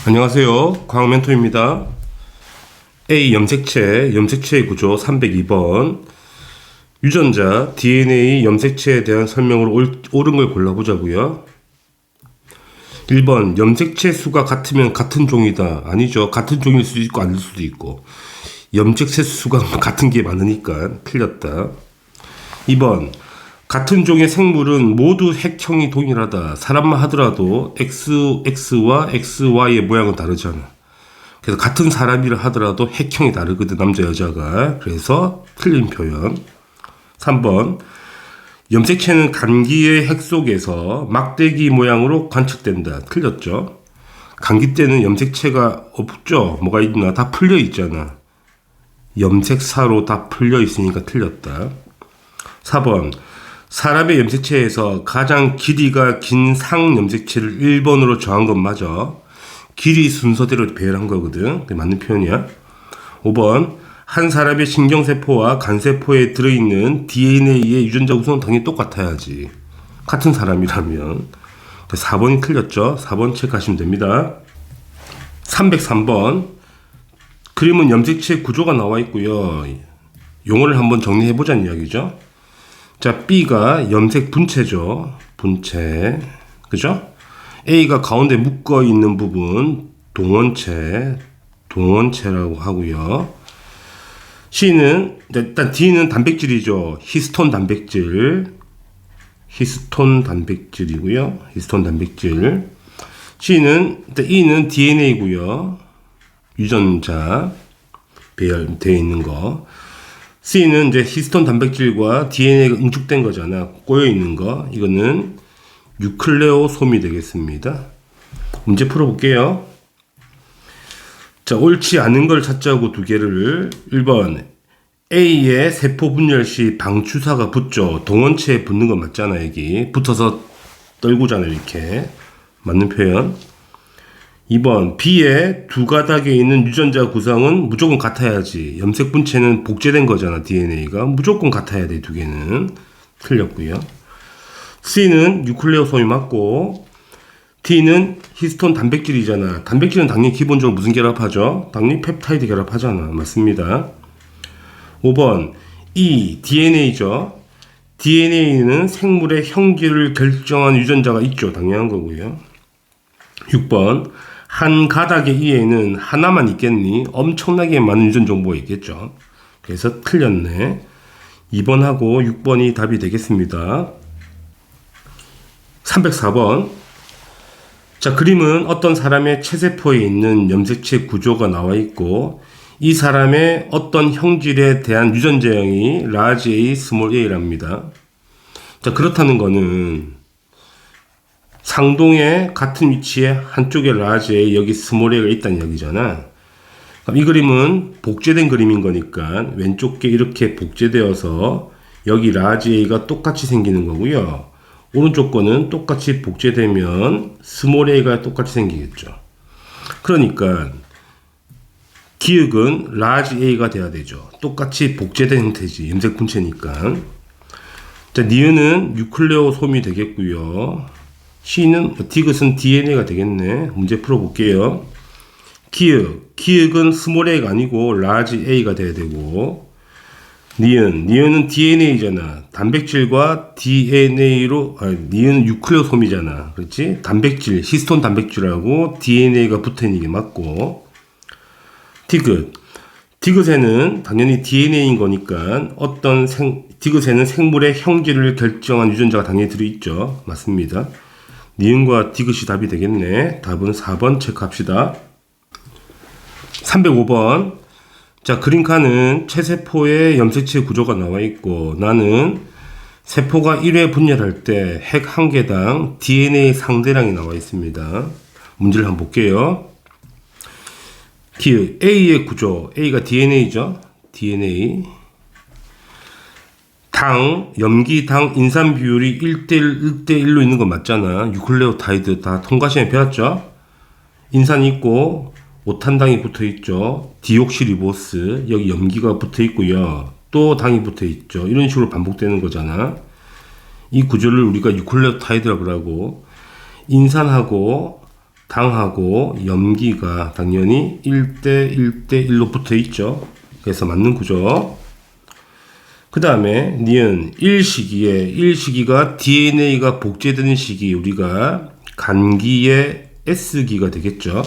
안녕하세요. 과학멘토입니다. A 염색체의 구조 302번 유전자 DNA 염색체에 대한 설명으로 옳은 걸 골라보자고요. 1번 염색체 수가 같으면 같은 종이다. 아니죠. 같은 종일 수도 있고 아닐 수도 있고 염색체 수가 같은 게 많으니까 틀렸다. 2번 같은 종의 생물은 모두 핵형이 동일하다. 사람만 하더라도 XX와 XY의 모양은 다르잖아. 그래서 같은 사람이라 하더라도 핵형이 다르거든, 남자 여자가. 그래서 틀린 표현. 3번 염색체는 감기의 핵 속에서 막대기 모양으로 관측된다. 틀렸죠. 감기 때는 염색체가 없죠. 뭐가 있나? 다 풀려 있잖아. 염색사로 다 풀려 있으니까 틀렸다. 4번 사람의 염색체에서 가장 길이가 긴 상 염색체를 1번으로 정한 건 맞아. 길이 순서대로 배열한 거거든. 그게 맞는 표현이야. 5번 한 사람의 신경세포와 간세포에 들어있는 DNA의 유전자 구성은 당연히 똑같아야지. 같은 사람이라면. 4번이 틀렸죠. 4번 체크하시면 됩니다. 303번 그림은 염색체 구조가 나와 있고요. 용어를 한번 정리해보자는 이야기죠. 자, B가 염색 분체죠. 분체. 그죠? A가 가운데 묶어 있는 부분, 동원체라고 하고요. C는, 일단 D는 단백질이죠. 히스톤 단백질이고요. 히스톤 단백질. C는, 일단 E는 DNA고요. 유전자 배열되어 있는 거. C는 이제 히스톤 단백질과 DNA가 응축된 거잖아. 꼬여 있는 거. 이거는 뉴클레오솜이 되겠습니다. 문제 풀어볼게요. 자, 옳지 않은 걸 찾자고 두 개를. 1번 A의 세포 분열 시 방추사가 붙죠. 동원체에 붙는 거 맞잖아. 여기 붙어서 떨구잖아. 이렇게 맞는 표현. 2번 B의 두 가닥에 있는 유전자 구성은 무조건 같아야지. 염색 분체는 복제된 거잖아. DNA가 무조건 같아야 돼. 두 개는 틀렸고요. C는 뉴클레오솜이 맞고 D는 히스톤 단백질이잖아. 단백질은 당연히 기본적으로 무슨 결합하죠? 당연히 펩타이드 결합하잖아. 맞습니다. 5번 E DNA죠. DNA는 생물의 형질을 결정한 유전자가 있죠. 당연한 거고요. 6번 한 가닥의 E에는 하나만 있겠니? 엄청나게 많은 유전 정보가 있겠죠. 그래서 틀렸네. 2번하고 6번이 답이 되겠습니다. 304번. 자, 그림은 어떤 사람의 체세포에 있는 염색체 구조가 나와 있고 이 사람의 어떤 형질에 대한 유전자형이 large A, small a랍니다. 자, 그렇다는 거는 상동의 같은 위치에 한쪽에 large A, 여기 small a가 있다는 얘기잖아. 그럼 이 그림은 복제된 그림인 거니까 왼쪽 게 이렇게 복제되어서 여기 large A가 똑같이 생기는 거고요. 오른쪽 거는 똑같이 복제되면 small a가 똑같이 생기겠죠. 그러니까 기역은 large A가 돼야 되죠. 똑같이 복제된 형태지. 염색 분체니까. 자, 니은은 뉴클레오솜이 되겠고요. C는 디귿은 DNA가 되겠네. 문제 풀어볼게요. 기역은 스몰 a가 아니고 large A가 돼야 되고 니은은 DNA잖아. 단백질과 DNA로 니은은 뉴클레오솜이잖아. 그렇지? 단백질, 히스톤 단백질하고 DNA가 붙어있는 게 맞고 디귿에는 당연히 DNA인 거니까 디귿에는 생물의 형질을 결정한 유전자가 당연히 들어있죠. 맞습니다. 니은과 디귿이 답이 되겠네. 답은 4번 체크합시다. 305번. 자, 그림칸은 체세포의 염색체 구조가 나와 있고 나는 세포가 1회 분열할 때 핵 1개당 DNA 상대량이 나와 있습니다. 문제를 한번 볼게요. A의 구조. A가 DNA죠. DNA. 염기당 인산 비율이 1대1, 1대1로 있는 거 맞잖아. 뉴클레오타이드 다 통과 시간에 배웠죠? 인산이 있고, 오탄당이 붙어 있죠. 디옥시리보스, 여기 염기가 붙어 있고요. 또 당이 붙어 있죠. 이런 식으로 반복되는 거잖아. 이 구조를 우리가 뉴클레오타이드라고 하고, 인산하고 당하고 염기가 당연히 1대 1대 1로 붙어 있죠. 그래서 맞는 구조. 그 다음에 니은 1시기가 DNA가 복제되는 시기, 우리가 간기의 S기가 되겠죠.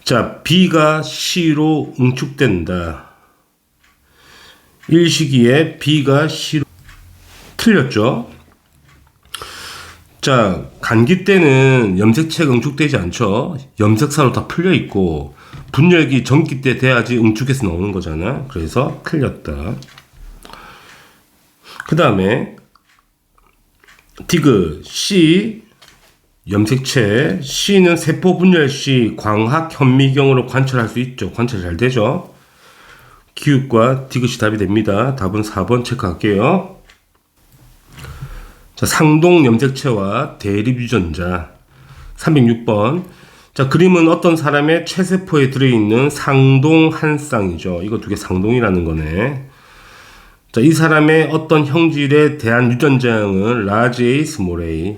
자, B가 C로 응축된다. 1시기에 B가 C로 틀렸죠. 자, 간기 때는 염색체가 응축되지 않죠. 염색사로 다 풀려 있고 분열기 전기 때 돼야지 응축해서 나오는 거잖아. 그래서 틀렸다. 그 다음에 디귿 C 염색체 C는 세포 분열 시 광학 현미경으로 관찰할 수 있죠. 관찰 잘 되죠. 기읍과 디귿이 답이 됩니다. 답은 4번 체크할게요. 자, 상동 염색체와 대립 유전자 306번. 자, 그림은 어떤 사람의 체세포에 들어있는 상동 한 쌍이죠. 이거 두 개 상동이라는 거네. 자, 이 사람의 어떤 형질에 대한 유전자형은 라지 A, 스몰 a.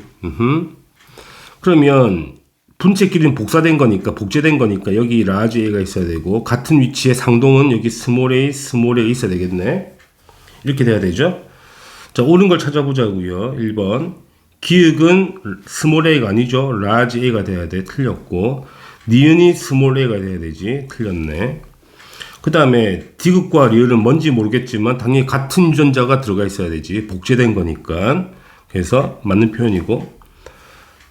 그러면 분체끼리는 복사된 거니까, 복제된 거니까 여기 라지 A가 있어야 되고, 같은 위치에 상동은 여기 스몰 a 있어야 되겠네. 이렇게 돼야 되죠. 자, 옳은 걸 찾아보자고요. 1번. 기역은 스몰 a가 아니죠. 라지 A가 돼야 돼. 틀렸고. 니은이 스몰 a가 돼야 되지. 틀렸네. 그 다음에 디귿과 리을은 뭔지 모르겠지만 당연히 같은 유전자가 들어가 있어야 되지. 복제된 거니까. 그래서 맞는 표현이고.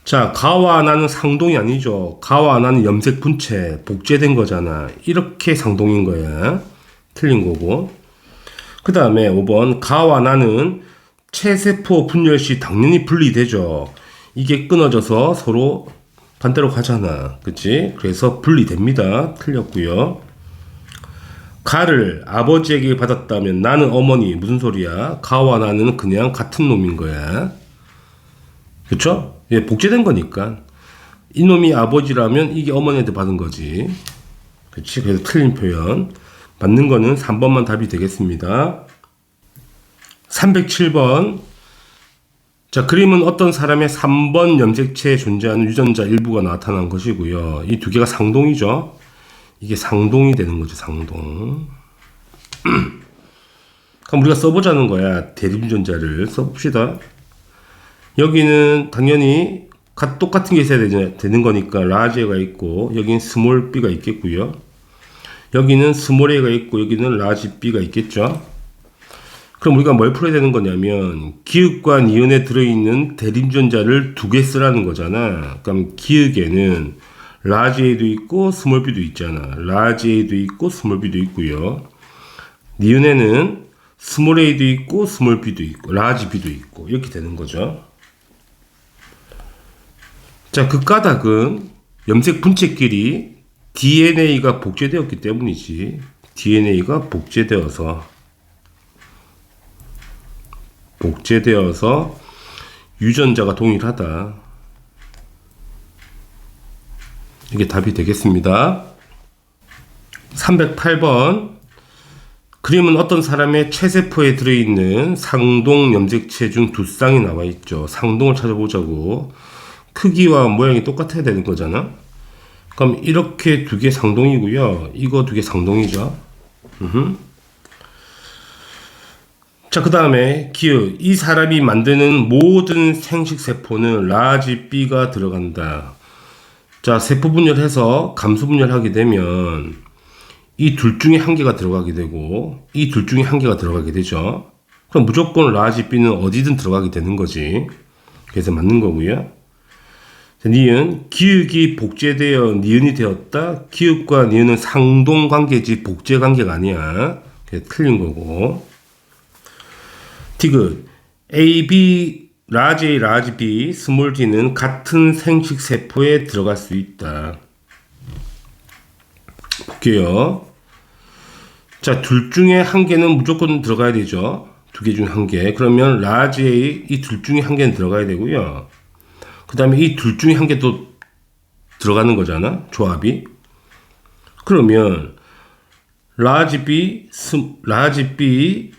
자, 가와 나는 상동이 아니죠. 가와 나는 염색 분체, 복제된 거잖아. 이렇게 상동인 거야. 틀린 거고. 그 다음에 5번. 가와 나는 체세포 분열 시 당연히 분리되죠. 이게 끊어져서 서로 반대로 가잖아. 그치? 그래서 분리됩니다. 틀렸고요. 가를 아버지에게 받았다면 나는 어머니. 무슨 소리야? 가와 나는 그냥 같은 놈인 거야. 그쵸? 예, 복제된 거니까. 이놈이 아버지라면 이게 어머니한테 받은 거지. 그치? 그래서 틀린 표현. 맞는 거는 3번만 답이 되겠습니다. 307번. 자, 그림은 어떤 사람의 3번 염색체에 존재하는 유전자 일부가 나타난 것이고요. 이 두 개가 상동이죠. 이게 상동이 되는 거죠. 상동. 그럼 우리가 써보자는 거야. 대립 유전자를 써봅시다. 여기는 당연히 똑같은 게 있어야 되는 거니까 라지 A가 있고, 여기는 스몰 b가 있겠고요. 여기는 스몰 a가 있고, 여기는 라지 b가 있겠죠. 그럼 우리가 뭘 풀어야 되는 거냐면 기역과 니은에 들어있는 대립 유전자를 두 개 쓰라는 거잖아. 그럼 기역에는 라지 A도 있고 스몰 b도 있잖아. 라지 A도 있고 스몰 b도 있고요. 니은에는 스몰 a도 있고 스몰 b도 있고 라지 b도 있고 이렇게 되는 거죠. 자, 그 까닭은 염색 분체끼리 DNA가 복제되었기 때문이지. DNA가 복제되어서 유전자가 동일하다. 이게 답이 되겠습니다. 308번. 그림은 어떤 사람의 체세포에 들어있는 상동 염색체 중 두 쌍이 나와 있죠. 상동을 찾아보자고. 크기와 모양이 똑같아야 되는 거잖아. 그럼 이렇게 두 개 상동이고요. 이거 두 개 상동이죠. 자, 그 다음에 기역. 이 사람이 만드는 모든 생식세포는 라지 B가 들어간다. 자, 세포 분열해서 감수 분열하게 되면 이 둘 중에 한 개가 들어가게 되고 이 둘 중에 한 개가 들어가게 되죠. 그럼 무조건 라지 B는 어디든 들어가게 되는 거지. 그래서 맞는 거고요. 자, 니은. 기역이 복제되어 니은이 되었다. 기역과 니은은 상동 관계지 복제 관계가 아니야. 그게 틀린 거고. 디귿. A, B, 라지 A, 라지 B, 스몰 D는 같은 생식 세포에 들어갈 수 있다. 볼게요. 자, 둘 중에 한 개는 무조건 들어가야 되죠. 두 개 중에 한 개. 그러면 라지 A, 이 둘 중에 한 개는 들어가야 되고요. 그 다음에 이 둘 중에 한 개도 들어가는 거잖아. 조합이. 그러면 라지 B,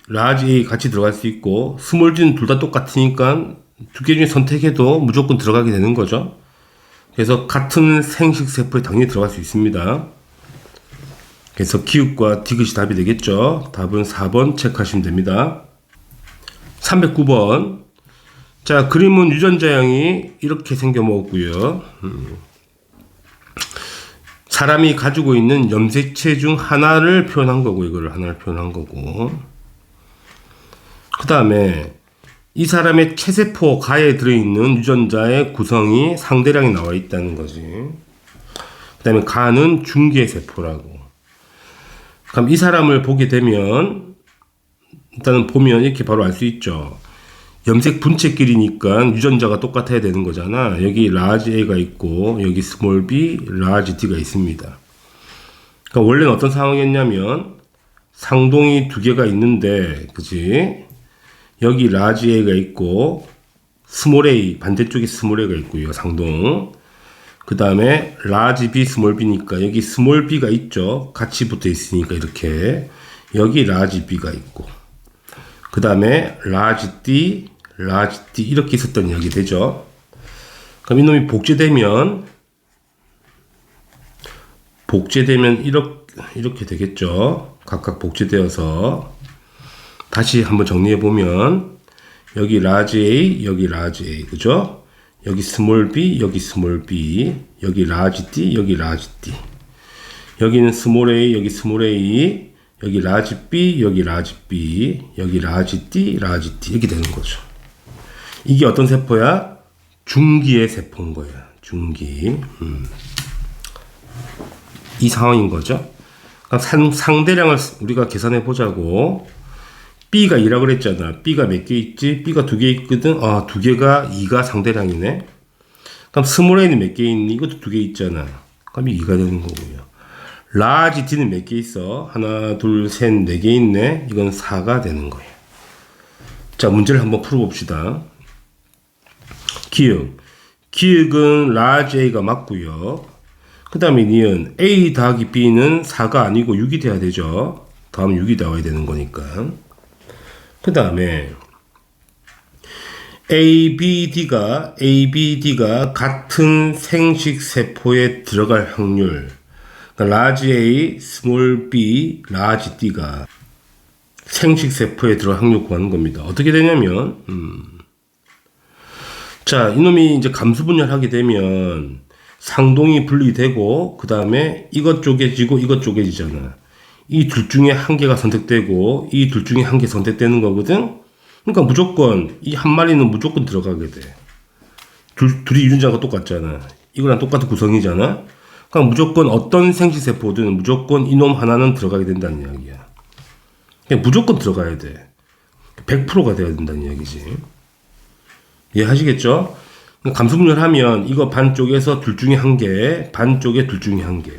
라지 A 같이 들어갈 수 있고 스몰 D는 둘 다 똑같으니까 두 개 중에 선택해도 무조건 들어가게 되는 거죠. 그래서 같은 생식 세포에 당연히 들어갈 수 있습니다. 그래서 기읍과 디귿이 답이 되겠죠. 답은 4번 체크하시면 됩니다. 309번. 자, 그림은 유전자형이 이렇게 생겨 먹었고요. 사람이 가지고 있는 염색체 중 하나를 표현한 거고, 이거를 하나를 표현한 거고. 그 다음에 이 사람의 체세포 가에 들어있는 유전자의 구성이 상대량이 나와 있다는 거지. 그 다음에 가는 중계세포라고. 그럼 이 사람을 보게 되면 일단은 보면 이렇게 바로 알 수 있죠. 염색 분체끼리니까 유전자가 똑같아야 되는 거잖아. 여기 라지 A가 있고 여기 스몰 b, 라지 D가 있습니다. 그러니까 원래는 어떤 상황이었냐면 상동이 두 개가 있는데, 그지? 여기 라지 A가 있고 스몰 A, 반대쪽에 스몰 A가 있고요. 상동. 그 다음에 라지 B, 스몰 B니까 여기 스몰 B가 있죠. 같이 붙어 있으니까 이렇게. 여기 라지 B가 있고. 그 다음에 라지 D, 라지 D 이렇게 있었던 이야기 되죠. 그럼 이놈이 복제되면 이렇게 되겠죠. 각각 복제되어서 다시 한번 정리해 보면 여기 라지 A, 여기 라지 A, 그죠? 여기 스몰 b, 여기 스몰 b, 여기 라지 d, 여기 라지 d. 여기는 스몰 a, 여기 스몰 a, 여기 라지 b, 여기 라지 b, 여기 라지 d, 라지 d 이렇게 되는 거죠. 이게 어떤 세포야? 중기의 세포인 거야. 중기. 이 상황인 거죠. 상대량을 우리가 계산해 보자고. B가 2라고 그랬잖아. B가 몇 개 있지? B가 2개 있거든. 아, 2개가 2가 상대량이네. 그럼 스몰 a는 몇 개 있니? 이것도 2개 있잖아. 그럼 2가 되는 거고요. 라지 D는 몇 개 있어? 하나, 둘, 셋, 4개 있네. 이건 4가 되는 거예요. 자, 문제를 한번 풀어봅시다. 기역은 라지 A가 맞고요. 그 다음에 니은 A 더하기 B는 4가 아니고 6이 돼야 되죠. 다음 6이 나와야 되는 거니까. 그 다음에 ABD가 같은 생식 세포에 들어갈 확률. 그러니까 라지 A, 스몰 b, 라지 D가 생식 세포에 들어갈 확률 구하는 겁니다. 어떻게 되냐면, 자, 이놈이 이제 감수 분열하게 되면 상동이 분리되고, 그 다음에 이것 쪼개지고 이것 쪼개지잖아. 이 둘 중에 한 개가 선택되고 이 둘 중에 한 개 선택되는 거거든. 그러니까 무조건 이 한 마리는 무조건 들어가게 돼. 둘이 유전자가 똑같잖아. 이거랑 똑같은 구성이잖아. 그러니까 무조건 어떤 생식세포든 무조건 이놈 하나는 들어가게 된다는 이야기야. 그냥 무조건 들어가야 돼. 100%가 돼야 된다는 이야기지. 이해하시겠죠? 감수분열하면 이거 반쪽에서 둘 중에 한 개, 반쪽에 둘 중에 한 개.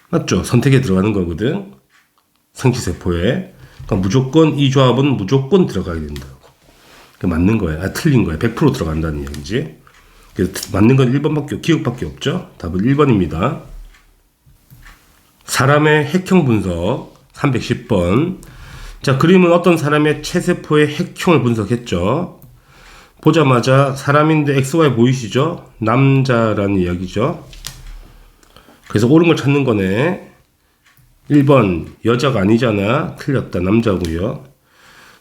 맞죠? 선택에 들어가는 거거든. 생식세포에. 그러니까 무조건 이 조합은 무조건 들어가야 된다고. 맞는 거야. 아, 틀린 거야. 100% 들어간다는 이야기지. 그래서 맞는 건 1번밖에, 기억밖에 없죠. 답은 1번입니다. 사람의 핵형 분석 310번. 자, 그림은 어떤 사람의 체세포의 핵형을 분석했죠. 보자마자 사람인데 XY 보이시죠? 남자라는 이야기죠. 그래서 옳은 걸 찾는 거네. 1번 여자가 아니잖아. 틀렸다. 남자고요.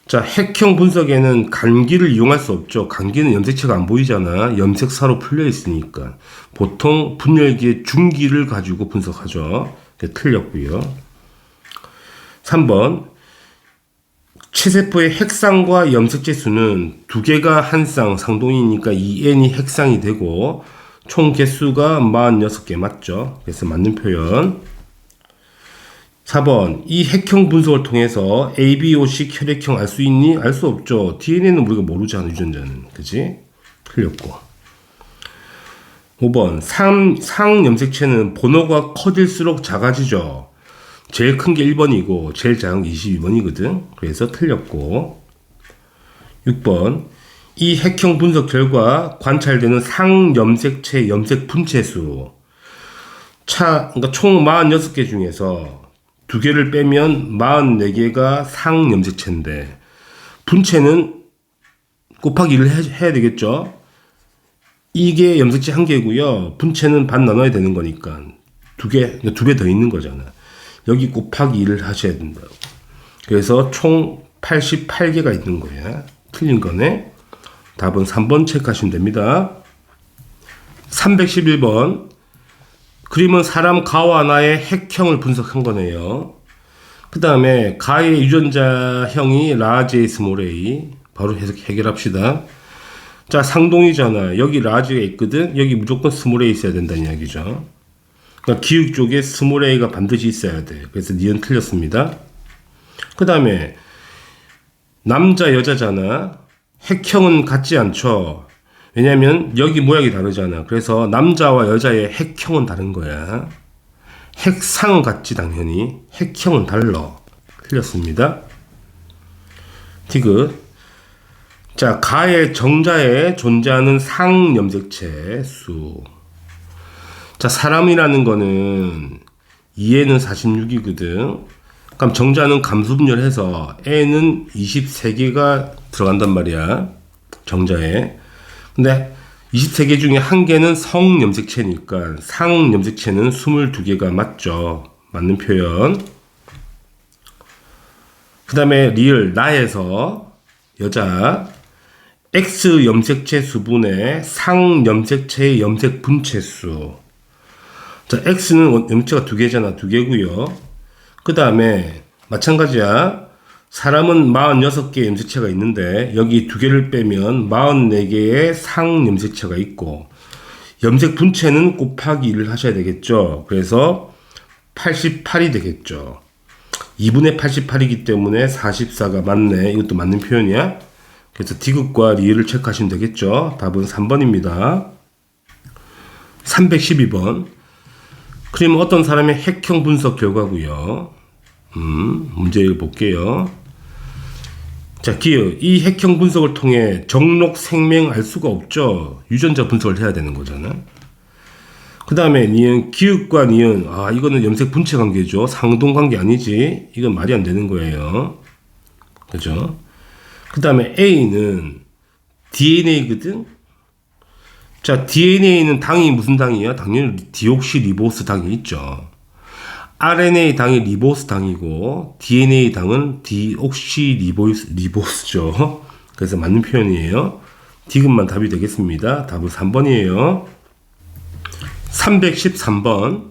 자, 핵형 분석에는 간기를 이용할 수 없죠. 간기는 염색체가 안 보이잖아. 염색사로 풀려 있으니까. 보통 분열기의 중기를 가지고 분석하죠. 틀렸고요. 3번 체세포의 핵쌍과 염색체 수는 두 개가 한 쌍, 상동이니까 2n이 핵쌍이 되고 총 개수가 46개 맞죠? 그래서 맞는 표현. 4번 이 핵형 분석을 통해서 ABOC 혈액형 알 수 있니? 알 수 없죠. DNA는 우리가 모르잖아. 유전자는. 그치? 틀렸고. 5번 상염색체는 번호가 커질수록 작아지죠. 제일 큰 게 1번이고 제일 작은 게 22번이거든. 그래서 틀렸고. 6번 이 핵형 분석 결과 관찰되는 상염색체 염색 분체수. 그러니까 총 46개 중에서 2개를 빼면 44개가 상염색체인데 분체는 곱하기 1을 해야 되겠죠. 이게 염색체 한 개고요. 분체는 반 나눠야 되는 거니까 두 배 더 있는 거잖아. 여기 곱하기 2를 하셔야 된다고. 그래서 총 88개가 있는 거야. 틀린 거네. 답은 3번 체크하시면 됩니다. 311번. 그림은 사람 가와 나의 핵형을 분석한 거네요. 그 다음에 가의 유전자형이 라지 A, 스몰 A. 바로 해결합시다. 자, 상동이잖아. 여기 라지가 있거든. 여기 무조건 스몰 A 있어야 된다는 이야기죠. 그러니까 기역 쪽에 스몰 A가 반드시 있어야 돼. 그래서 니은 틀렸습니다. 그 다음에 남자 여자잖아. 핵형은 같지 않죠. 왜냐면 여기 모양이 다르잖아. 그래서 남자와 여자의 핵형은 다른 거야. 핵상은 같지 당연히. 핵형은 달라. 틀렸습니다. 디귿. 자, 가의 정자에 존재하는 상염색체 수. 자, 사람이라는 거는 2에는 46이거든. 그럼 정자는 감수분열해서 N은 23개가 들어간단 말이야. 정자에. 근데 23개 중에 한 개는 성염색체니까 상염색체는 22개가 맞죠. 맞는 표현. 그 다음에 리을 나에서 여자 X 염색체 수분의 상염색체의 염색 분체수. 자, X는 염색체가 2개잖아. 2개고요. 그 다음에 마찬가지야. 사람은 46개의 염색체가 있는데 여기 2개를 빼면 44개의 상염색체가 있고 염색 분체는 곱하기 1을 하셔야 되겠죠. 그래서 88이 되겠죠. 2분의 88이기 때문에 44가 맞네. 이것도 맞는 표현이야. 그래서 디귿과 리을을 체크하시면 되겠죠. 답은 3번입니다. 312번. 그림 어떤 사람의 핵형 분석 결과고요. 문제를 볼게요. 자, 기역. 이 핵형 분석을 통해 정록 생명 알 수가 없죠. 유전자 분석을 해야 되는 거잖아. 그 다음에 니은, 기역과 니은. 아, 이거는 염색 분체 관계죠. 상동 관계 아니지. 이건 말이 안 되는 거예요. 그죠? 그 다음에 A는 DNA거든. 자, DNA는 당이 무슨 당이야? 당연히 디옥시리보스 당이 있죠. RNA 당이 리보스 당이고 DNA 당은 디옥시리보스죠. 그래서 맞는 표현이에요. 디귿만 답이 되겠습니다. 답은 3번이에요. 313번.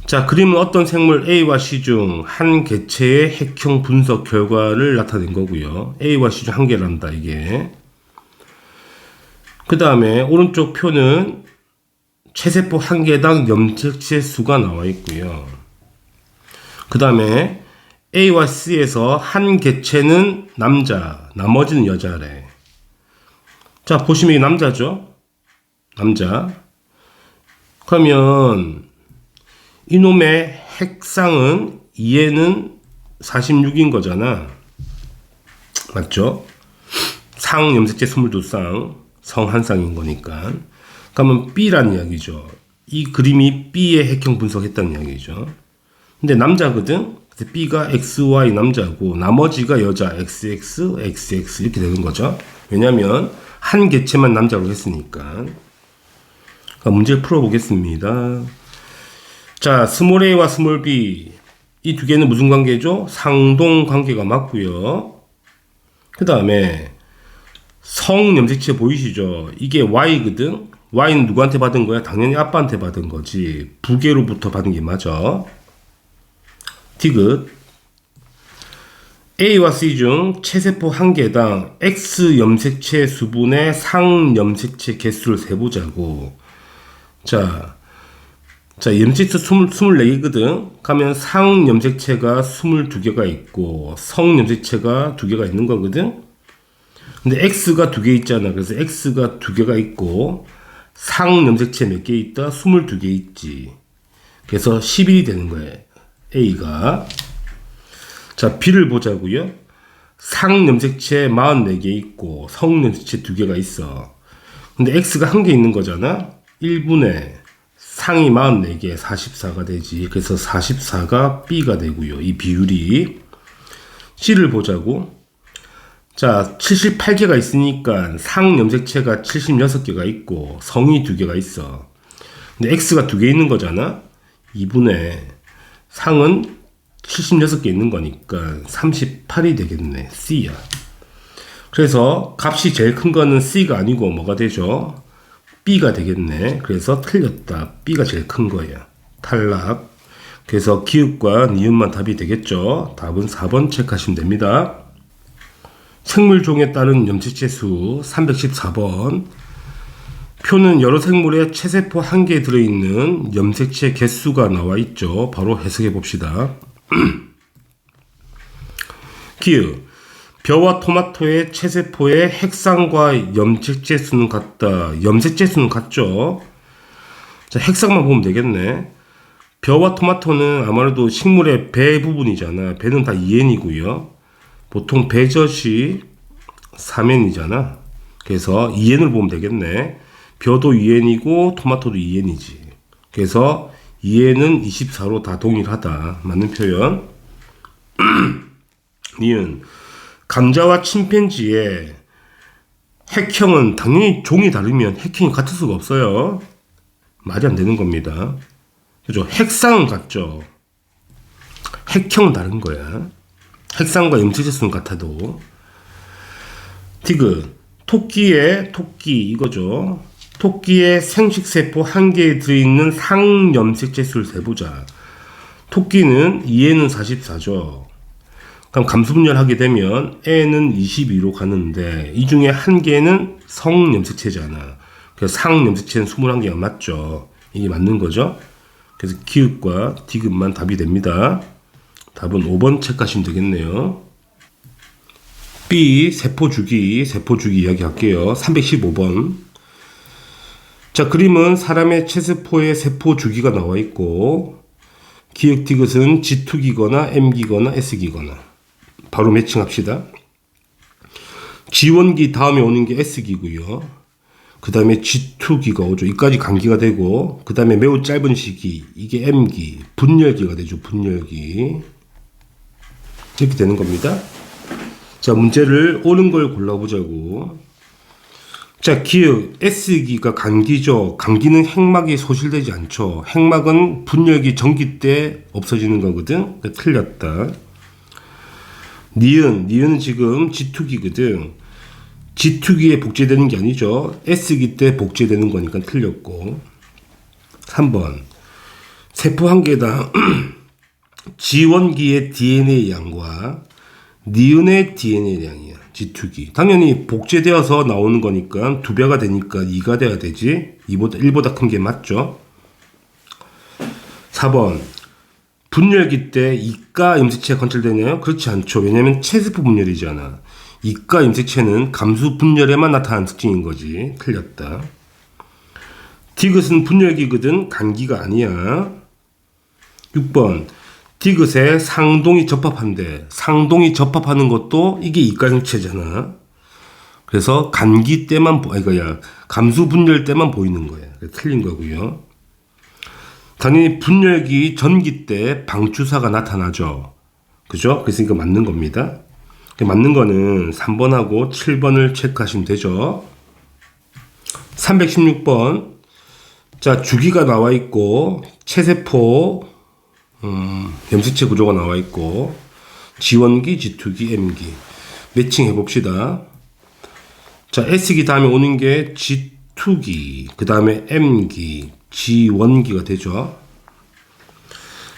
자, 그림은 어떤 생물 A와 C 중 한 개체의 핵형 분석 결과를 나타낸 거고요. A와 C 중 한 개란다, 이게. 그 다음에 오른쪽 표는 체세포 한 개당 염색체 수가 나와 있고요. 그 다음에 A와 C에서 한 개체는 남자, 나머지는 여자래. 자, 보시면 이 남자죠? 남자. 그러면 이놈의 핵상은 2에는 46인 거잖아. 맞죠? 상 염색체 22쌍, 성 한 쌍인 거니까. 그러면 B란 이야기죠. 이 그림이 B의 핵형 분석했다는 이야기죠. 근데 남자거든? 그래서 B가 XY 남자고 나머지가 여자 XX, XX 이렇게 되는 거죠. 왜냐면 한 개체만 남자로 했으니까. 문제를 풀어보겠습니다. 자, 스몰 A와 스몰 B 이 두 개는 무슨 관계죠? 상동 관계가 맞고요. 그 다음에 성 염색체 보이시죠? 이게 Y거든? Y는 누구한테 받은 거야? 당연히 아빠한테 받은 거지. 부계로부터 받은 게 맞아. 디귿. A와 C 중 체세포 한 개당 X 염색체 수분의 상 염색체 개수를 세보자고. 자, 염색체 24개거든? 가면 상 염색체가 22개가 있고, 성 염색체가 2개가 있는 거거든? 근데 X가 2개 있잖아. 그래서 X가 2개가 있고, 상 염색체 몇 개 있다? 22개 있지. 그래서 11이 되는 거예요. A가. 자, B를 보자고요. 상 염색체 44개 있고, 성 염색체 2개가 있어. 근데 X가 1개 있는 거잖아? 1분의 상이 44개, 44가 되지. 그래서 44가 B가 되고요. 이 비율이. C를 보자고. 자, 78개가 있으니까 상 염색체가 76개가 있고 성이 2개가 있어. 근데 X가 2개 있는 거잖아. 2분의 상은 76개 있는 거니까 38이 되겠네. C야. 그래서 값이 제일 큰 거는 C가 아니고 뭐가 되죠? B가 되겠네. 그래서 틀렸다. B가 제일 큰 거야. 탈락. 그래서 기읍과 니은만 답이 되겠죠. 답은 4번 체크하시면 됩니다. 생물종에 따른 염색체 수 314번. 표는 여러 생물의 체세포 한 개에 들어있는 염색체 개수가 나와 있죠. 바로 해석해 봅시다. 기읍. 벼와 토마토의 체세포의 핵상과 염색체 수는 같다. 염색체 수는 같죠. 자, 핵상만 보면 되겠네. 벼와 토마토는 아무래도 식물의 배 부분이잖아. 배는 다 2N이고요. 보통 배젖이 3N이잖아. 그래서 2N을 보면 되겠네. 벼도 2N이고 토마토도 2N이지. 그래서 2N은 24로 다 동일하다. 맞는 표현. 니은. 감자와 침팬지의 핵형은 당연히 종이 다르면 핵형이 같을 수가 없어요. 말이 안 되는 겁니다. 그죠? 핵상은 같죠. 핵형은 다른 거야. 핵상과 염색체 수는 같아도. 디귿. 토끼 이거죠. 토끼의 생식세포 한 개에 들어있는 상염색체 수를 세보자. 토끼는 2N은 44죠. 그럼 감수분열하게 되면 N은 22로 가는데 이 중에 한 개는 성염색체잖아. 그래서 상염색체는 21개가 맞죠. 이게 맞는 거죠. 그래서 기읍과 디귿만 답이 됩니다. 답은 5번 체크하시면 되겠네요. B 세포주기 이야기 할게요. 315번. 자, 그림은 사람의 체세포의 세포주기가 나와 있고 기역 디귿은 G2기거나 M기거나 S기거나 바로 매칭합시다. G1기 다음에 오는 게 S기고요. 그 다음에 G2기가 오죠. 이까지 간기가 되고 그 다음에 매우 짧은 시기 이게 M기 분열기가 되죠. 분열기 이렇게 되는 겁니다. 자, 문제를 옳은 걸 골라보자고. 자, 기역 S기가 간기죠. 간기는 핵막이 소실되지 않죠. 핵막은 분열기 전기 때 없어지는 거거든. 그러니까 틀렸다. 니은은 지금 G2기거든. G2기에 복제되는 게 아니죠. S기 때 복제되는 거니까 틀렸고. 3번. 세포 한 개당 G1기의 DNA 양과 니은의 DNA 양이야. G2기. 당연히 복제되어서 나오는 거니까 2배가 되니까 2가 돼야 되지. 1보다 큰 게 맞죠. 4번. 분열기 때 이가 염색체가 관찰되나요? 그렇지 않죠. 왜냐면 체세포 분열이잖아. 이가 염색체는 감수 분열에만 나타나는 특징인 거지. 틀렸다. 디귿은 분열기거든. 간기가 아니야. 6번. 디귿에 상동이 접합한대. 상동이 접합하는 것도 이게 이가 염색체잖아. 그래서 간기 때만 감수 분열 때만 보이는 거야. 틀린 거고요. 당연히 분열기 전기 때 방추사가 나타나죠. 그죠? 그래서 이거 맞는 겁니다. 맞는 거는 3번하고 7번을 체크하시면 되죠. 316번. 자, 주기가 나와 있고 체세포 염색체 구조가 나와 있고 G1기, G2기, M기 매칭 해봅시다. 자, S기 다음에 오는 게 G2기 그 다음에 M기 G1기가 되죠.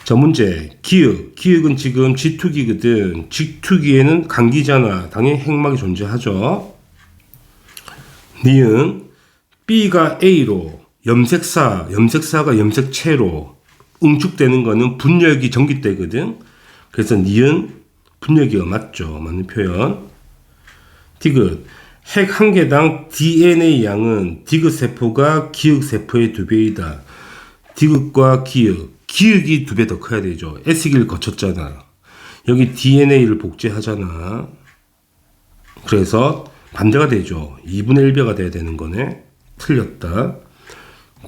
자, 문제. 기역은 지금 G2기거든. G2기에는 간기잖아. 당연히 핵막이 존재하죠. 니은 B가 A로 염색사가 염색체로 응축되는 거는 분열기 전기 때거든. 그래서 니은 분열기가 맞죠. 맞는 표현. 디귿 핵 한 개당 DNA 양은 디귿 세포가 기역 세포의 2배이다. 디귿과 기역이 2배 더 커야 되죠. S기를 거쳤잖아. 여기 DNA를 복제하잖아. 그래서 반대가 되죠. 2분의 1배가 돼야 되는 거네. 틀렸다.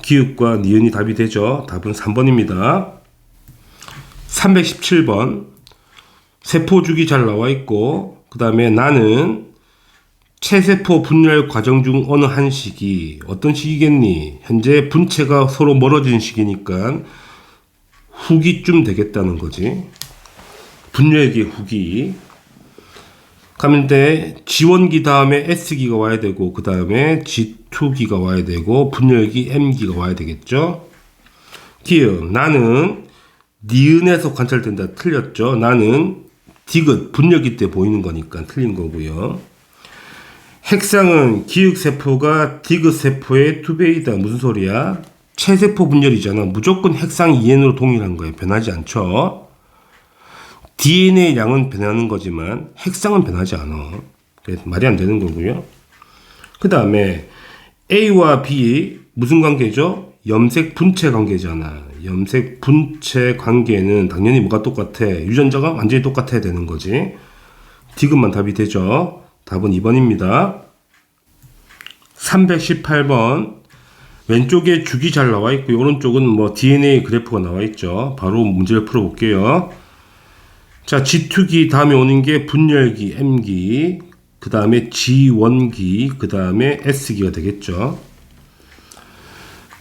기역과 니은이 답이 되죠. 답은 3번입니다. 317번. 세포주기 잘 나와 있고 그 다음에 나는 체세포 분열 과정 중 어느 한 시기, 어떤 시기겠니? 현재 분체가 서로 멀어진 시기니까 후기쯤 되겠다는 거지. 분열기 후기. 가면 돼. 지원기 다음에 S기가 와야 되고, 그 다음에 G2기가 와야 되고, 분열기 M기가 와야 되겠죠. 기억. 나는 니은에서 관찰된다. 틀렸죠. 나는 디귿, 분열기 때 보이는 거니까 틀린 거고요. 핵상은 기획세포가 디귿세포의 2배이다. 무슨 소리야? 체세포 분열이잖아. 무조건 핵상 2n으로 동일한 거예요. 변하지 않죠. DNA 양은 변하는 거지만 핵상은 변하지 않아. 그래서 말이 안 되는 거고요. 그 다음에 A와 B 무슨 관계죠? 염색 분체 관계잖아. 염색 분체 관계는 당연히 뭐가 똑같아? 유전자가 완전히 똑같아야 되는 거지. 디귿만 답이 되죠. 답은 2번입니다. 318번. 왼쪽에 주기 잘 나와 있고요. 오른쪽은 뭐 DNA 그래프가 나와 있죠. 바로 문제를 풀어볼게요. 자, G2기 다음에 오는 게 분열기 M기, 그 다음에 G1기, 그 다음에 S기가 되겠죠.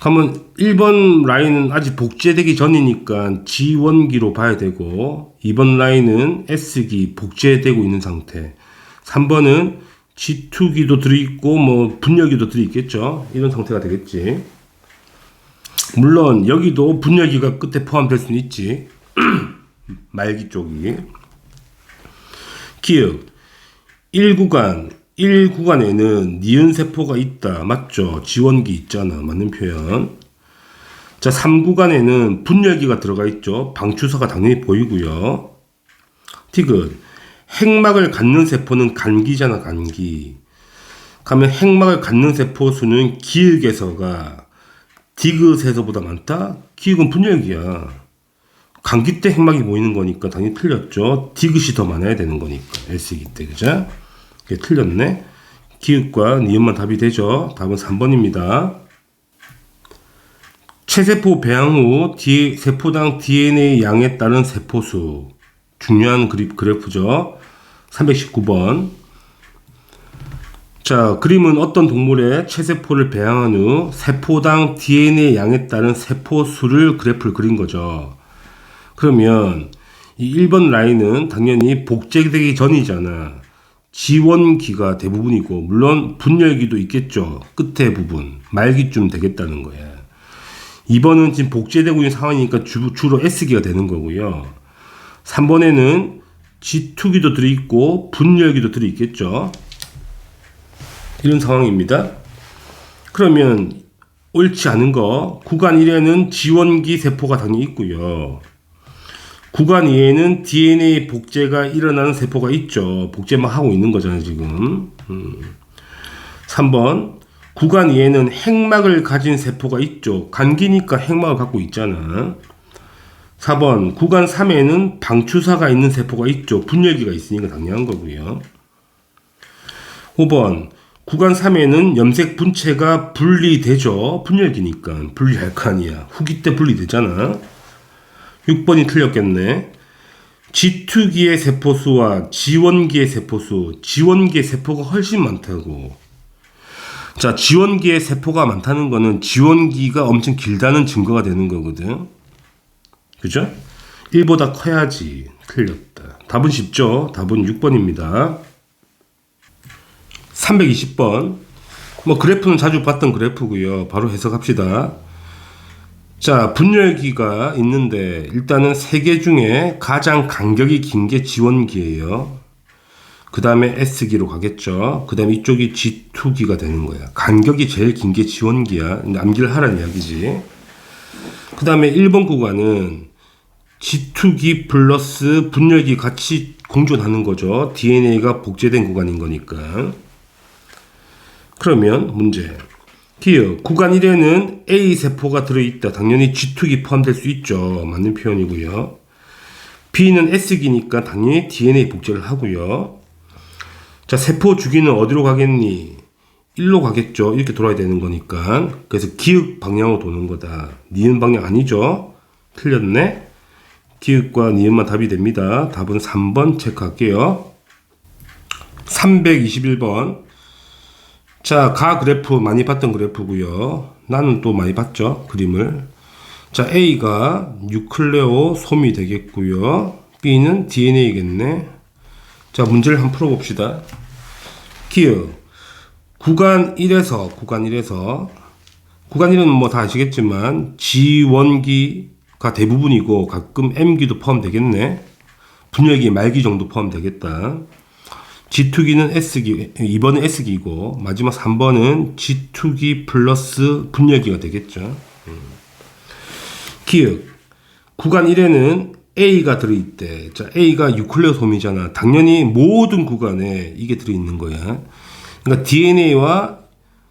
그러면 1번 라인은 아직 복제되기 전이니까 G1기로 봐야 되고, 2번 라인은 S기 복제되고 있는 상태. 3번은 G2기도 들어있고 뭐 분열기도 들어있겠죠. 이런 상태가 되겠지. 물론 여기도 분열기가 끝에 포함될 수는 있지. 말기 쪽이. 기억 1구간에는 니은세포가 있다. 맞죠? 지원기 있잖아. 맞는 표현. 자, 3구간에는 분열기가 들어가 있죠. 방추사가 당연히 보이고요. 디귿 핵막을 갖는 세포는 간기잖아. 간기. 그러면 핵막을 갖는 세포 수는 기역에서가 디귿에서보다 많다? 기역은 분열기야. 간기 때 핵막이 보이는 거니까 당연히 틀렸죠. 디귿이 더 많아야 되는 거니까. S기 때. 그죠? 이게 틀렸네. 기역과 니은만 답이 되죠. 답은 3번입니다. 체세포 배양 후 세포당 DNA 양에 따른 세포수. 중요한 그래프죠. 319번. 자, 그림은 어떤 동물의 체세포를 배양한 후 세포당 DNA 양에 따른 세포수를 그래프를 그린 거죠. 그러면 이 1번 라인은 당연히 복제되기 전이잖아. 지원기가 대부분이고, 물론 분열기도 있겠죠. 끝에 부분. 말기쯤 되겠다는 거야. 2번은 지금 복제되고 있는 상황이니까 주로 S기가 되는 거고요. 3번에는 G2기도 들어있고 분열기도 들어있겠죠. 이런 상황입니다. 그러면 옳지 않은 거, 구간 1에는 지원기 세포가 당연히 있고요. 구간 2에는 DNA 복제가 일어나는 세포가 있죠. 복제만 하고 있는 거잖아요, 지금. 3번, 구간 2에는 핵막을 가진 세포가 있죠. 간기니까 핵막을 갖고 있잖아. 4번, 구간 3에는 방추사가 있는 세포가 있죠. 분열기가 있으니까 당연한 거고요. 5번, 구간 3에는 염색 분체가 분리되죠. 분열기니까 분리할 거 아니야. 후기 때 분리되잖아. 6번이 틀렸겠네. G2기의 세포수와 G1기의 세포수. G1기의 세포가 훨씬 많다고. 자, G1기의 세포가 많다는 거는 G1기가 엄청 길다는 증거가 되는 거거든. 그죠? 1보다 커야지. 틀렸다. 답은 쉽죠? 답은 6번입니다. 320번. 뭐 그래프는 자주 봤던 그래프고요. 바로 해석합시다. 자, 분열기가 있는데 일단은 3개 중에 가장 간격이 긴 게 지원기예요. 그 다음에 S기로 가겠죠. 그 다음에 이쪽이 G2기가 되는 거야. 간격이 제일 긴 게 지원기야. 암기를 하라는 이야기지. 그 다음에 1번 구간은 G2기 플러스 분열기 같이 공존하는 거죠. DNA가 복제된 구간인 거니까. 그러면 문제. 기억. 구간 1에는 A세포가 들어있다. 당연히 G2기 포함될 수 있죠. 맞는 표현이고요. B는 S기니까 당연히 DNA 복제를 하고요. 자, 세포 주기는 어디로 가겠니? 1로 가겠죠. 이렇게 돌아야 되는 거니까. 그래서 기역 방향으로 도는 거다. 니은 방향 아니죠? 틀렸네. 기역과 니은만 답이 됩니다. 답은 3번 체크할게요. 321번. 자, 가 그래프 많이 봤던 그래프고요. 나는 또 많이 봤죠, 그림을. 자, A가 뉴클레오 솜이 되겠고요. B는 DNA겠네. 자, 문제를 한번 풀어봅시다. 기억. 구간 1에서 구간 1은 뭐 다 아시겠지만 G원기가 대부분이고 가끔 M기도 포함되겠네. 분열기 말기 정도 포함되겠다. G2기는 S기, 2번은 S기고 마지막 3번은 G2기 플러스 분열기가 되겠죠. 기억. 구간 1에는 A가 들어있대. 자, A가 유클레오솜이잖아. 당연히 모든 구간에 이게 들어있는 거야. 그러니까 DNA와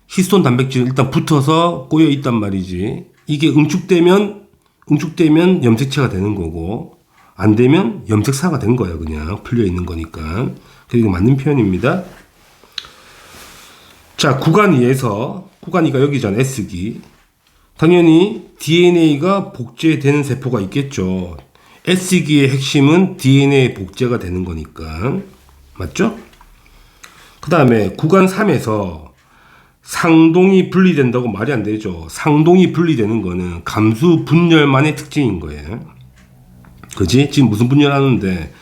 히스톤 단백질은 일단 붙어서 꼬여 있단 말이지. 이게 응축되면 염색체가 되는 거고, 안 되면 염색사가 된 거야. 그냥 풀려 있는 거니까. 그리고 맞는 표현입니다. 자, 구간 2에서, 구간 2가 여기잖아. S기. 당연히 DNA가 복제되는 세포가 있겠죠. S기의 핵심은 DNA 복제가 되는 거니까. 맞죠? 그 다음에 구간 3에서 상동이 분리된다고 말이 안 되죠. 상동이 분리되는 거는 감수 분열만의 특징인 거예요. 그지? 지금 무슨 분열하는데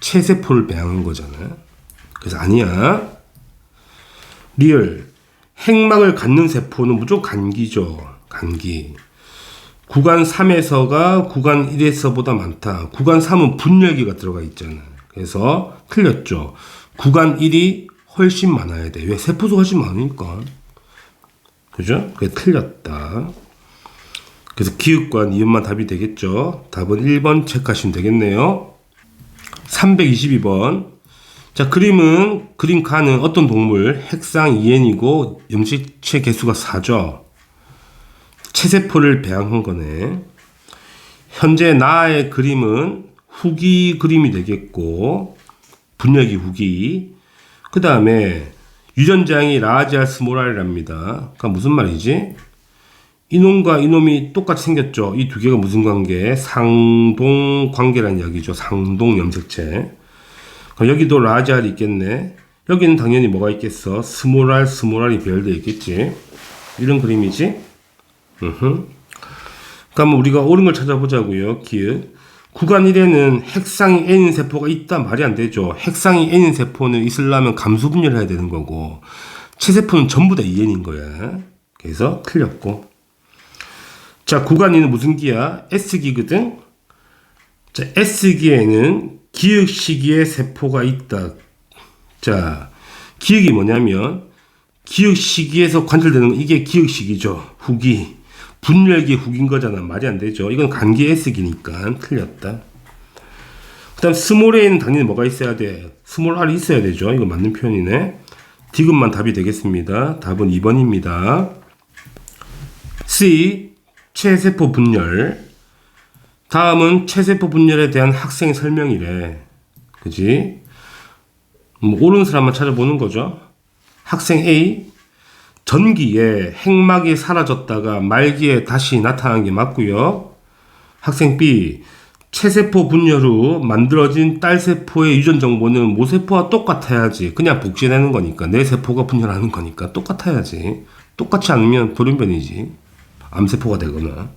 체세포를 배양한 거잖아. 그래서 아니야. 리얼. 핵막을 갖는 세포는 무조건 간기죠. 간기. 구간 3에서가 구간 1에서보다 많다. 구간 3은 분열기가 들어가 있잖아. 그래서 틀렸죠. 구간 1이 훨씬 많아야 돼. 왜? 세포수가 훨씬 많으니까. 그죠? 그게 틀렸다. 그래서 기읍과 니은만 답이 되겠죠. 답은 1번 체크하시면 되겠네요. 322번. 자, 그림 칸은 어떤 동물? 핵상 2n이고 염색체 개수가 4죠. 체세포를 배양한 거네. 현재 나의 그림은 후기 그림이 되겠고, 분열기 후기. 그 다음에 유전자양이 라지 R 스몰 R이랍니다. 그러니까 무슨 말이지? 이놈과 이놈이 똑같이 생겼죠. 이 두 개가 무슨 관계? 상동 관계라는 이야기죠. 상동 염색체. 그럼 여기도 라지 R이 있겠네. 여기는 당연히 뭐가 있겠어? 스몰 R이 배열되어 있겠지. 이런 그림이지. 그럼 우리가 옳은 걸 찾아보자고요. 기억. 구간 1에는 핵상이 N인 세포가 있다 말이 안 되죠. 핵상이 N인 세포는 있으려면 감수 분열을 해야 되는 거고, 체세포는 전부 다 2N인 거야. 그래서 틀렸고. 자, 구간 2는 무슨 기야? S기거든. 자, S기에는 기억 시기에 세포가 있다. 자, 기억이 뭐냐면 기억 시기에서 관찰되는 거, 이게 기억 시기죠. 후기. 분열기 후기인 거잖아. 말이 안 되죠. 이건 간기 S기니까 틀렸다. 그 다음 스몰 A는 당연히 뭐가 있어야 돼? 스몰 R이 있어야 되죠. 이거 맞는 표현이네. 디귿만 답이 되겠습니다. 답은 2번입니다. C. 체세포 분열. 다음은 체세포 분열에 대한 학생 설명이래. 그지? 뭐 옳은 사람만 찾아보는 거죠. 학생 A. 전기에 핵막이 사라졌다가 말기에 다시 나타난 게 맞고요. 학생 B. 체세포 분열 후 만들어진 딸세포의 유전 정보는 모세포와 똑같아야지. 그냥 복제되는 거니까. 내 세포가 분열하는 거니까 똑같아야지. 똑같지 않으면 돌연변이지. 암세포가 되거나.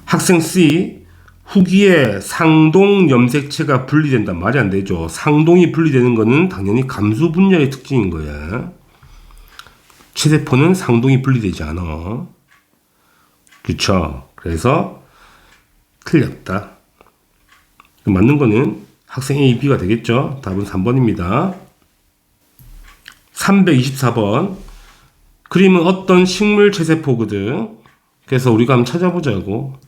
학생 C. 후기에 상동 염색체가 분리된다. 말이 안 되죠. 상동이 분리되는 거는 당연히 감수 분열의 특징인 거야. 체세포는 상동이 분리되지 않아. 그쵸? 그래서 틀렸다. 맞는 거는 학생 A, B가 되겠죠? 답은 3번입니다. 324번. 그림은 어떤 식물 체세포거든. 그래서 우리가 한번 찾아보자고.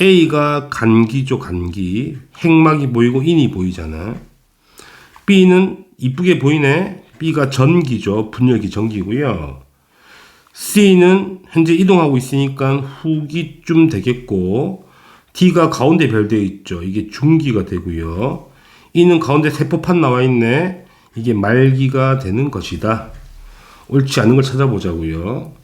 A가 간기죠, 간기. 핵막이 보이고 인이 보이잖아. B는 이쁘게 보이네. B가 전기죠. 분열기 전기고요. C는 현재 이동하고 있으니까 후기쯤 되겠고, D가 가운데 별되어 있죠. 이게 중기가 되고요. E는 가운데 세포판 나와 있네. 이게 말기가 되는 것이다. 옳지 않은 걸 찾아보자고요.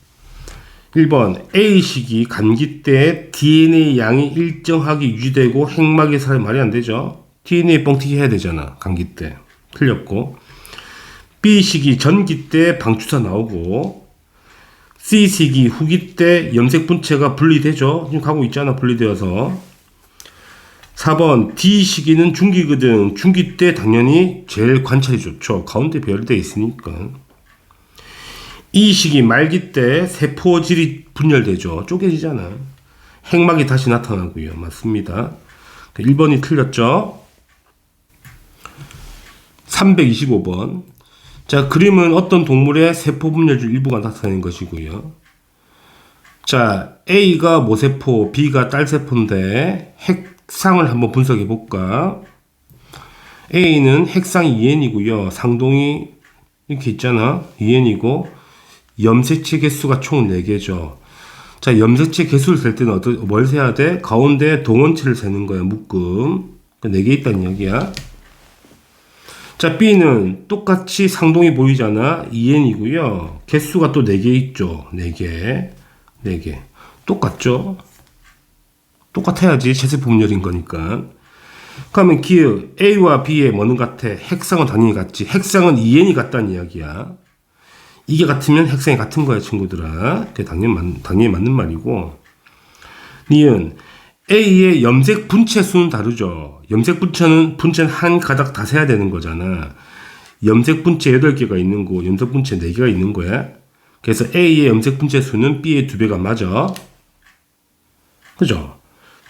1번 A식이 간기 때 DNA 양이 일정하게 유지되고 핵막이 살아 말이 안 되죠. DNA 뻥튀기 해야 되잖아. 간기 때. 틀렸고. B식이 전기 때 방추사 나오고 C식이 후기 때 염색 분체가 분리되죠. 지금 가고 있잖아. 분리되어서. 4번 D시기는 중기거든. 중기 때 당연히 제일 관찰이 좋죠. 가운데 배열되어 있으니까. E시기 말기 때 세포질이 분열되죠. 쪼개지잖아. 핵막이 다시 나타나고요. 맞습니다. 1번이 틀렸죠. 325번. 자, 그림은 어떤 동물의 세포 분열줄 일부가 나타낸 것이고요. 자, A가 모세포, B가 딸세포인데 핵상을 한번 분석해 볼까? A는 핵상이 2N이고요. 상동이 이렇게 있잖아. 2N이고 염색체 개수가 총 4개죠. 자, 염색체 개수를 셀 때는 뭘 세야 돼? 가운데 동원체를 세는 거야. 묶음. 4개 있다는 얘기야. 자, B는 똑같이 상동이 보이잖아. 2N이고요. 개수가 또 4개 있죠. 4개. 똑같죠? 똑같아야지. 채세포 분열인 거니까. 그러면 기억 A와 B의 뭐는 같아? 핵상은 당연히 같지. 핵상은 2N이 같다는 이야기야. 이게 같으면 핵상이 같은 거야, 친구들아. 그게 당연히 맞는 말이고. 니은 A의 염색 분체 수는 다르죠. 염색 분체는 한 가닥 다 세야 되는 거잖아. 염색 분체 8개가 있는 거, 염색 분체 4개가 있는 거야. 그래서 A의 염색 분체 수는 B의 2배가 맞아. 그죠?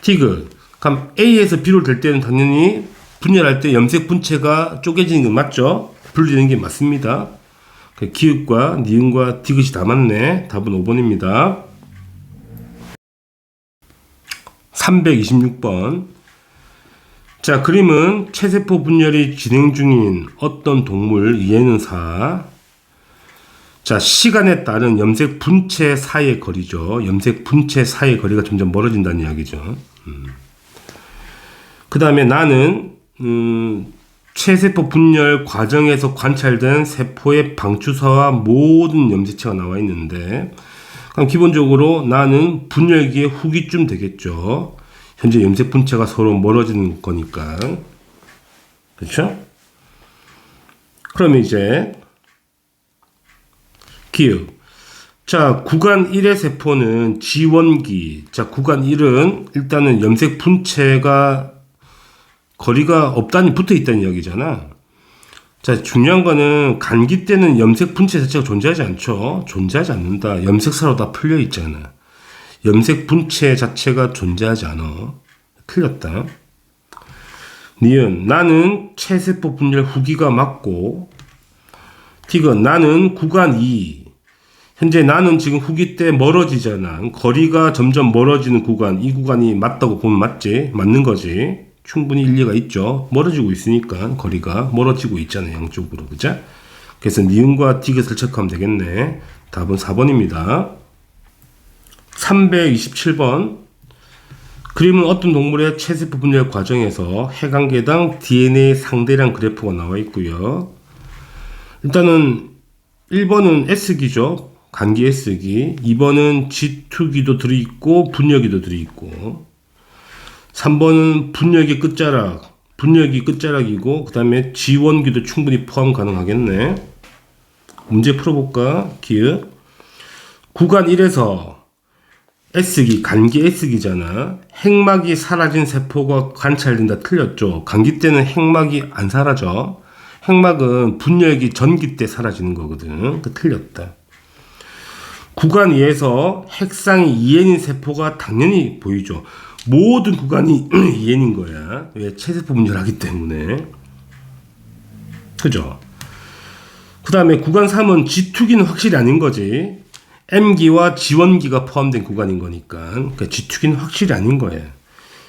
티그. 그럼 A에서 B로 될 때는 당연히 분열할 때 염색 분체가 쪼개지는 건 맞죠? 분리되는 게 맞습니다. 기읍과 니은과 디귿이 다 맞네. 답은 5번입니다. 326번. 자, 그림은 체세포 분열이 진행 중인 어떤 동물 이해는 4. 자, 시간에 따른 염색 분체 사이의 거리죠. 염색 분체 사이의 거리가 점점 멀어진다는 이야기죠. 그 다음에 나는 체세포 분열 과정에서 관찰된 세포의 방추사와 모든 염색체가 나와 있는데, 그럼 기본적으로 나는 분열기의 후기쯤 되겠죠. 현재 염색 분체가 서로 멀어지는 거니까. 그렇죠? 그러면 이제 기억. 자, 구간 1의 세포는 지원기. 자, 구간 1은 일단은 염색 분체가 거리가 없다니 붙어 있다는 이야기잖아. 자, 중요한 거는 간기 때는 염색 분체 자체가 존재하지 않죠. 존재하지 않는다. 염색사로 다 풀려 있잖아. 염색 분체 자체가 존재하지 않아. 틀렸다. 니은 나는 체세포 분열 후기가 맞고, 티건 나는 구간 2. 현재 나는 지금 후기 때 멀어지잖아. 거리가 점점 멀어지는 구간, 이 구간이 맞다고 보면 맞지? 맞는 거지. 충분히 일리가 있죠. 멀어지고 있으니까 거리가 멀어지고 있잖아요. 양쪽으로. 그죠? 그래서 니은과 디귿을 체크하면 되겠네. 답은 4번입니다. 327번. 그림은 어떤 동물의 체세포 분열 과정에서 해관계당 DNA 상대량 그래프가 나와 있고요. 일단은 1번은 S기죠. 간기 S기. 2번은 G2기도 들어있고 분열기도 들어있고. 3번은 분열기 끝자락이고, 그 다음에 지원기도 충분히 포함 가능하겠네. 문제 풀어볼까? 기억. 구간 1에서 S기, 간기 S기잖아. 핵막이 사라진 세포가 관찰된다. 틀렸죠. 간기 때는 핵막이 안 사라져. 핵막은 분열기 전기 때 사라지는 거거든. 틀렸다. 구간 2에서 핵상이 2N인 세포가 당연히 보이죠. 모든 구간이 2N인 거야. 왜? 체세포 분열하기 때문에. 그죠? 그 다음에 구간 3은 G2기는 확실히 아닌 거지. M기와 지원기가 포함된 구간인 거니까. 그러니까 G2기는 확실히 아닌 거예요.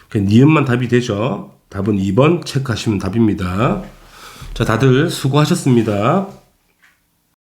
그러니까 니은만 답이 되죠. 답은 2번 체크하시면 답입니다. 자, 다들 수고하셨습니다.